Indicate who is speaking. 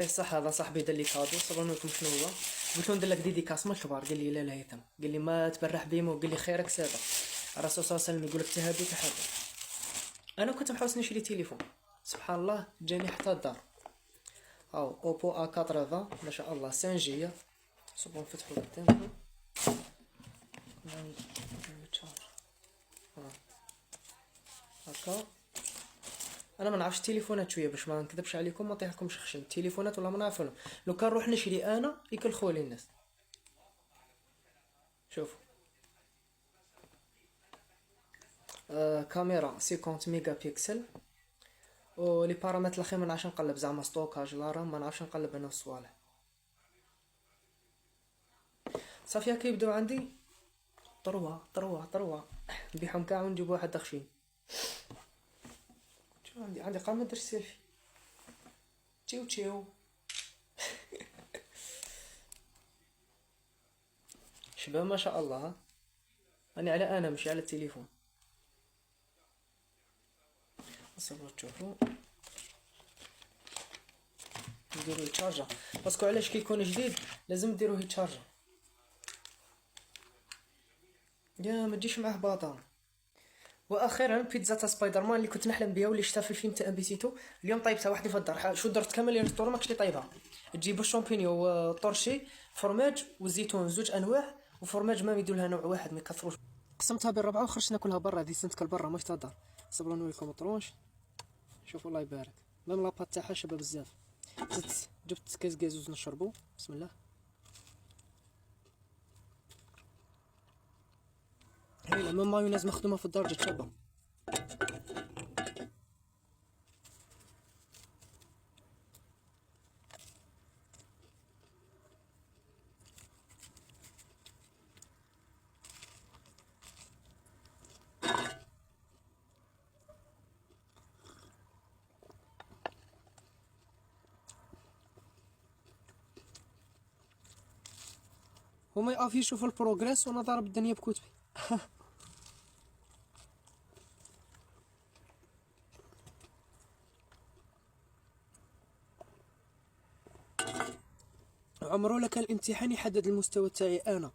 Speaker 1: اي صح، هذا صاحبي دار لي كادو. صبر نقول لكم شنو هو. قلت له ندير لك ديديكاس من الكبار، قال لي لا لا يتم، قال لي ما تبرح بيمو، قال لي خيرك سابق. الرسول صلى الله عليه وسلم يقول لك تهادوا تحابوا. انا كنت محوس نشري تليفون، سبحان الله جاني حتى الدار. او اوبو ا 80 ما شاء الله 5 جيجا. صبر نفتحو قدامكم. هكا. انا ما نعرفش التليفونات شويه، باش ما نكذبش عليكم ما نطيحكمش خشن التليفونات ولا ما نعرفهم. لو كان نروح نشري انا يكلخوا لي الناس. شوفوا. كاميرا 50 ميجا بيكسل. ولي بارامتر الاخير ما نعرفش نقلب، زعما ستوكاج لا رام ما نعرفش نقلب انا الصوالح. صافي هكا يبداو عندي طروه نبيعهم كاع ونجيب واحد تخشين. شو عندي قام ندير سيلفي. تشيو شباب ما شاء الله ها. انا على انا مش على التليفون. صبروا تشوفوا. نديرو تشارجر، باسكو علاش كيكون جديد لازم ديروه تشارجر. يا ما تجيش معاه باطا. واخيرا بيتزا تاع سبايدر مان اللي كنت نحلم بها واللي شفتها في الفيلم تاع امبيسيتو، اليوم طيبتها وحدي في الدار. شو درت كامل لي ريستورون ماكش لي طيبها. تجيب الشامبينيو والطرشي فرماج والزيتون زوج انواع، وفرماج ما يدير لها نوع واحد ما يكثروش. قسمتها بالربعه وخرجت ناكلها برا، هذه سنتك برا مش تاع الدار. صبروا نوريكم الطرونش. شوفوا الله يبارك، ميم لاباط تاعها شابه بزاف. جبت كاس كازوز نشربو. بسم الله. هايله ميم مايونيز مخدومه في الدار جات شابه. هما يافيشو في البروغريس وانا ضارب الدنيا بكتبي. عمرو لك الامتحان يحدد المستوى تاعي انا.